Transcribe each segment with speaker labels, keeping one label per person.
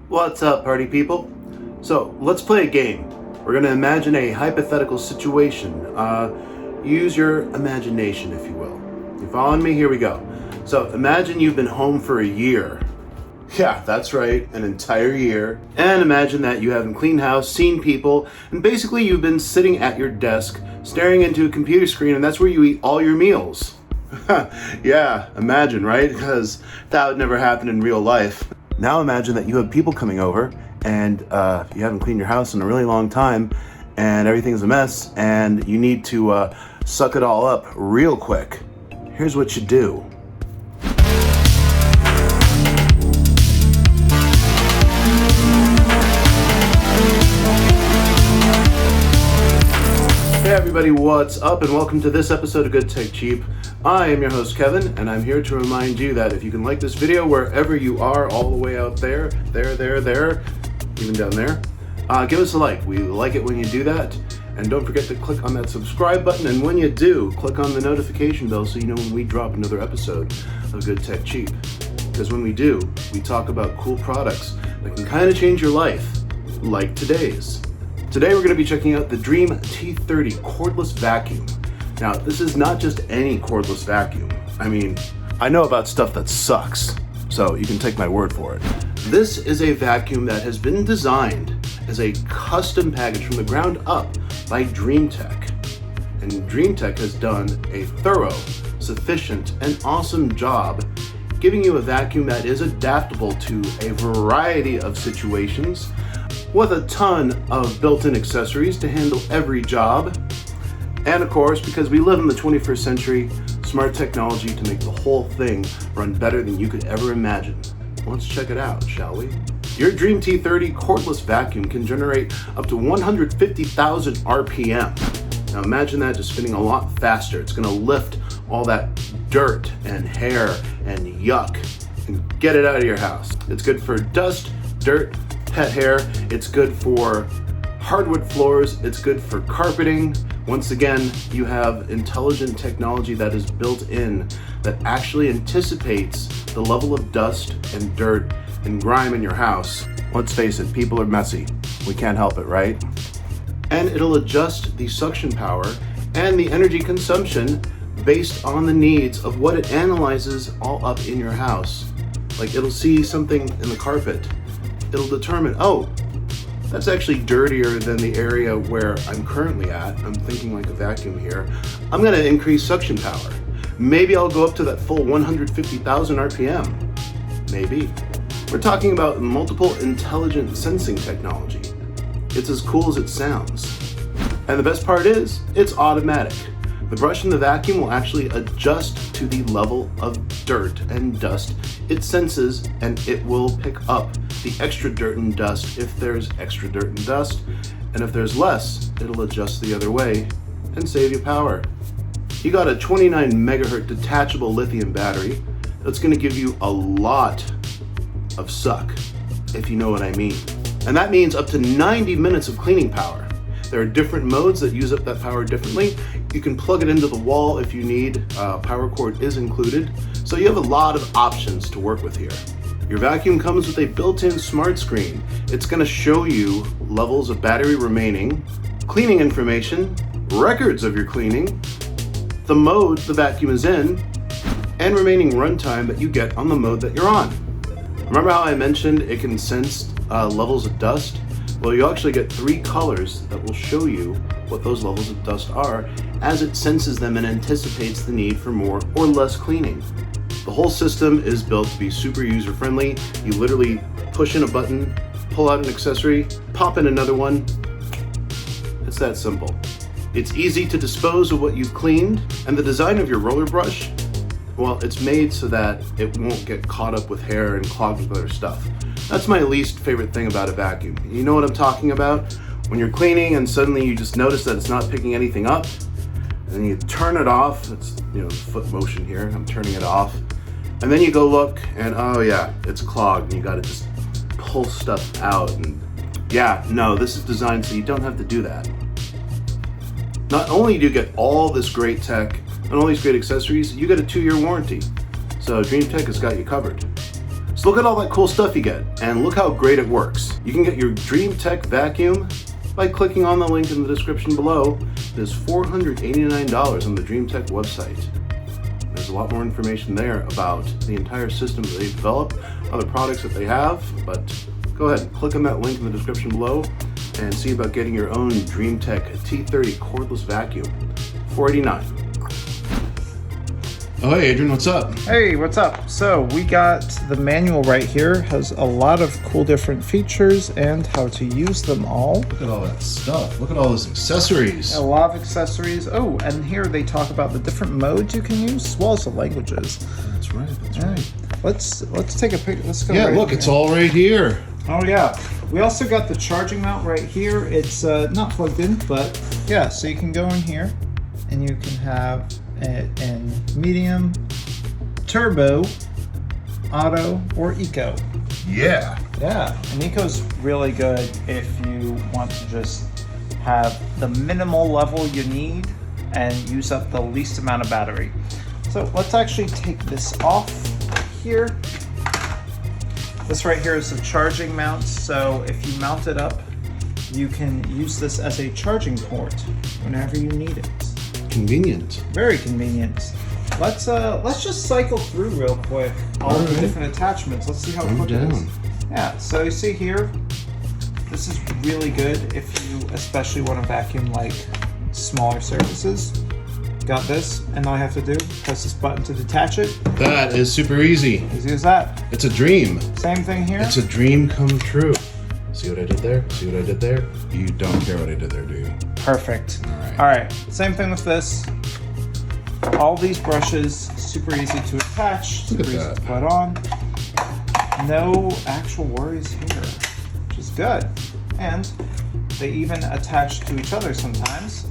Speaker 1: What's up, party people? So, let's play a game. We're going to imagine a hypothetical situation. Use your imagination, if you will. You following me? Here we go. So, imagine you've been home for a year. Yeah, that's right, an entire year. And imagine that you haven't cleaned house, seen people, and basically you've been sitting at your desk, staring into a computer screen, and that's where you eat all your meals. Yeah, imagine, right? Because that would never happen in real life. Now imagine that you have people coming over and you haven't cleaned your house in a really long time and everything's a mess and you need to suck it all up real quick. Here's what you do. Hey everybody, what's up and welcome to this episode of Good Tech Cheap. I am your host Kevin and I'm here to remind you that if you can like this video wherever you are, all the way out there, even down there, give us a like. We like it when you do that. And don't forget to click on that subscribe button, and when you do, click on the notification bell so you know when we drop another episode of Good Tech Cheap. Because when we do, we talk about cool products that can kind of change your life, like today's. Today we're going to be checking out the Dreame T30 Cordless Vacuum. Now, this is not just any cordless vacuum. I mean, I know about stuff that sucks, so you can take my word for it. This is a vacuum that has been designed as a custom package from the ground up by Dreametech. And Dreametech has done a thorough, sufficient, and awesome job giving you a vacuum that is adaptable to a variety of situations with a ton of built-in accessories to handle every job. And of course, because we live in the 21st century, smart technology to make the whole thing run better than you could ever imagine. Let's check it out, shall we? Your Dreame T30 cordless vacuum can generate up to 150,000 RPM. Now imagine that just spinning a lot faster. It's gonna lift all that dirt and hair and yuck and get it out of your house. It's good for dust, dirt, pet hair. It's good for hardwood floors. It's good for carpeting. Once again, you have intelligent technology that is built in that actually anticipates the level of dust and dirt and grime in your house. Let's face it, people are messy. We can't help it, right? And it'll adjust the suction power and the energy consumption based on the needs of what it analyzes all up in your house. Like it'll see something in the carpet. It'll determine, oh, that's actually dirtier than the area where I'm currently at. I'm thinking like a vacuum here. I'm gonna increase suction power. Maybe I'll go up to that full 150,000 RPM. Maybe. We're talking about multiple intelligent sensing technology. It's as cool as it sounds. And the best part is, it's automatic. The brush in the vacuum will actually adjust to the level of dirt and dust it senses, and it will pick up the extra dirt and dust if there's extra dirt and dust, and if there's less, it'll adjust the other way and save you power. You got a 29 megahertz detachable lithium battery that's going to give you a lot of suck, if you know what I mean. And that means up to 90 minutes of cleaning power. There are different modes that use up that power differently. You can plug it into the wall if you need. Power cord is included. So you have a lot of options to work with here. Your vacuum comes with a built-in smart screen. It's going to show you levels of battery remaining, cleaning information, records of your cleaning, the mode the vacuum is in, and remaining runtime that you get on the mode that you're on. Remember how I mentioned it can sense levels of dust? Well, you actually get 3 colors that will show you what those levels of dust are as it senses them and anticipates the need for more or less cleaning. The whole system is built to be super user-friendly. You literally push in a button, pull out an accessory, pop in another one. It's that simple. It's easy to dispose of what you've cleaned, and the design of your roller brush, well, it's made so that it won't get caught up with hair and clogged with other stuff. That's my least favorite thing about a vacuum. You know what I'm talking about? When you're cleaning and suddenly you just notice that it's not picking anything up, and then you turn it off. It's, foot motion here. I'm turning it off. And then you go look and oh yeah, it's clogged and you gotta just pull stuff out. And yeah, no, this is designed so you don't have to do that. Not only do you get all this great tech and all these great accessories, you get a 2-year warranty. So Dreametech has got you covered. So look at all that cool stuff you get, and look how great it works. You can get your Dreametech vacuum by clicking on the link in the description below. It is $489 on the Dreametech website. There's a lot more information there about the entire system that they've developed, other products that they have, but go ahead and click on that link in the description below and see about getting your own Dreametech T30 Cordless vacuum. $489. Oh, hey, Adron, what's up?
Speaker 2: Hey, what's up? So we got the manual right here, has a lot of cool different features and how to use them all.
Speaker 1: Look at all that stuff. Look at all those accessories.
Speaker 2: A lot of accessories. Oh, and here they talk about the different modes you can use, as well as the languages.
Speaker 1: That's right, that's right.
Speaker 2: Let's take a pic. Let's go.
Speaker 1: Yeah,
Speaker 2: right
Speaker 1: look,
Speaker 2: here.
Speaker 1: it's all right here.
Speaker 2: Oh yeah. We also got the charging mount right here. It's not plugged in, but yeah, so you can go in here and you can have it in medium, turbo, auto, or eco.
Speaker 1: Yeah.
Speaker 2: Yeah, and eco's really good if you want to just have the minimal level you need and use up the least amount of battery. So let's actually take this off here. This right here is the charging mount, so if you mount it up, you can use this as a charging port whenever you need it.
Speaker 1: Convenient.
Speaker 2: Very convenient. Let's just cycle through real quick all the different attachments. Let's see how quick it is. Yeah, so you see here, this is really good if you especially want to vacuum like smaller surfaces. Got this, and all I have to do, press this button to detach it.
Speaker 1: That is super easy.
Speaker 2: Easy as that.
Speaker 1: It's a dream.
Speaker 2: Same thing here.
Speaker 1: It's a dream come true. See what I did there? See what I did there? You don't care what I did there, do you?
Speaker 2: Perfect.
Speaker 1: All
Speaker 2: right. Same thing with this. All these brushes, super easy to attach, super easy to put on. No actual worries here, which is good. And they even attach to each other sometimes.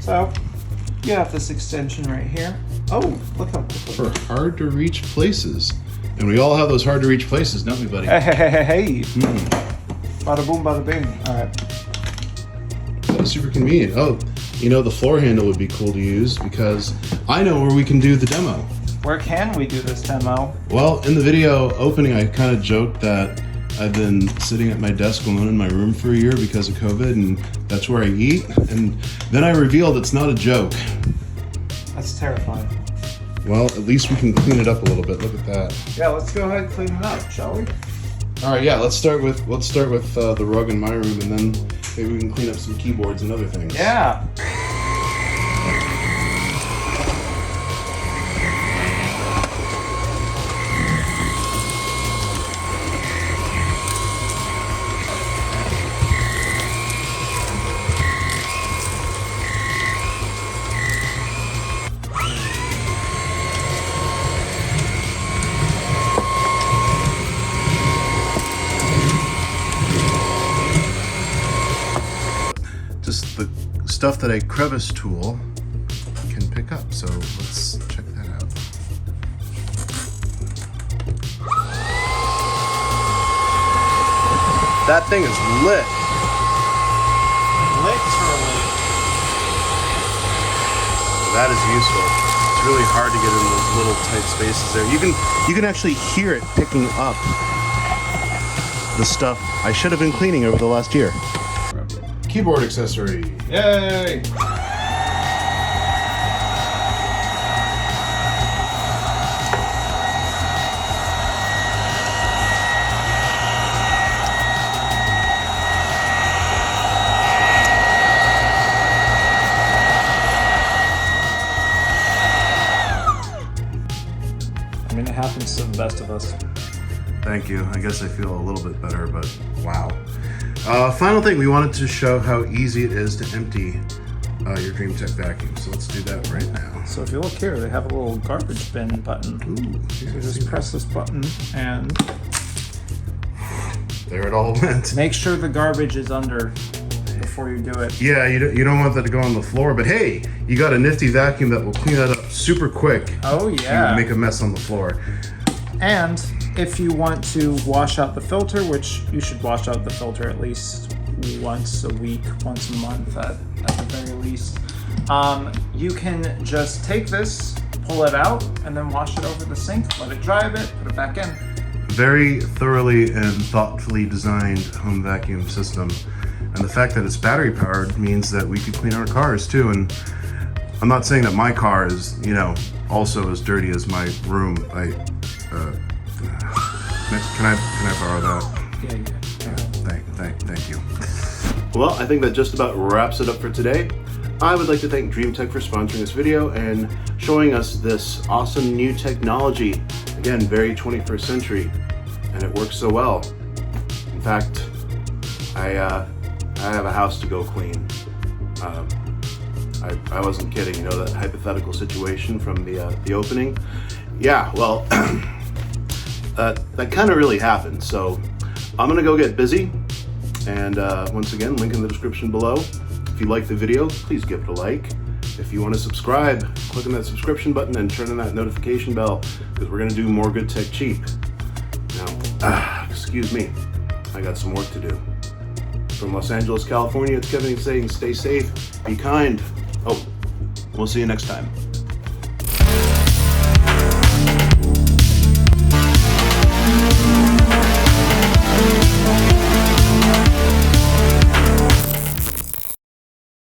Speaker 2: So you have this extension right here. Oh, look how quickly.
Speaker 1: For hard to reach places. And we all have those hard to reach places, don't we, buddy?
Speaker 2: Hey. Bada boom, bada bing. All right.
Speaker 1: That was super convenient. Oh, you know, the floor handle would be cool to use because I know where we can do the demo.
Speaker 2: Where can we do this demo?
Speaker 1: Well, in the video opening, I kind of joked that I've been sitting at my desk alone in my room for a year because of COVID, and that's where I eat. And then I revealed it's not a joke.
Speaker 2: That's terrifying.
Speaker 1: Well, at least we can clean it up a little bit. Look at that.
Speaker 2: Yeah, let's go ahead and clean it up, shall we?
Speaker 1: All right, yeah. Let's start with the rug in my room, and then maybe we can clean up some keyboards and other things.
Speaker 2: Yeah.
Speaker 1: Just the stuff that a crevice tool can pick up. So let's check that out. That thing is lit.
Speaker 2: Literally.
Speaker 1: That is useful. It's really hard to get in those little tight spaces there. You can actually hear it picking up the stuff I should have been cleaning over the last year. Keyboard accessory.
Speaker 2: Yay! I mean, it happens to the best of us.
Speaker 1: Thank you. I guess I feel a little bit better, but wow. Final thing, we wanted to show how easy it is to empty your Dreametech vacuum. So let's do that right now.
Speaker 2: So if you look here, they have a little garbage bin button.
Speaker 1: Ooh,
Speaker 2: So just press this button and
Speaker 1: there it all went.
Speaker 2: make sure the garbage is under before you do it.
Speaker 1: Yeah, you don't want that to go on the floor, but hey, you got a nifty vacuum that will clean that up super quick.
Speaker 2: Oh yeah.
Speaker 1: You make a mess on the floor.
Speaker 2: And if you want to wash out the filter, which you should wash out the filter at least once a week, once a month at the very least, you can just take this, pull it out, and then wash it over the sink, let it dry a bit, put it back in.
Speaker 1: very thoroughly and thoughtfully designed home vacuum system. And the fact that it's battery powered means that we could clean our cars too. And I'm not saying that my car is, you know, also as dirty as my room. Can I borrow that?
Speaker 2: Yeah.
Speaker 1: Thank you. Well, I think that just about wraps it up for today. I would like to thank Dreametech for sponsoring this video and showing us this awesome new technology. Again, very 21st century, and it works so well. In fact, I have a house to go clean. I wasn't kidding, you know, that hypothetical situation from the opening. Yeah, well, that kind of really happened. So I'm gonna go get busy. And once again, link in the description below. If you like the video, please give it a like. If you want to subscribe, click on that subscription button and turn on that notification bell, because we're going to do more Good Tech Cheap. Now, excuse me, I got some work to do. From Los Angeles, California, it's Kevin saying stay safe, be kind. Oh, we'll see you next time.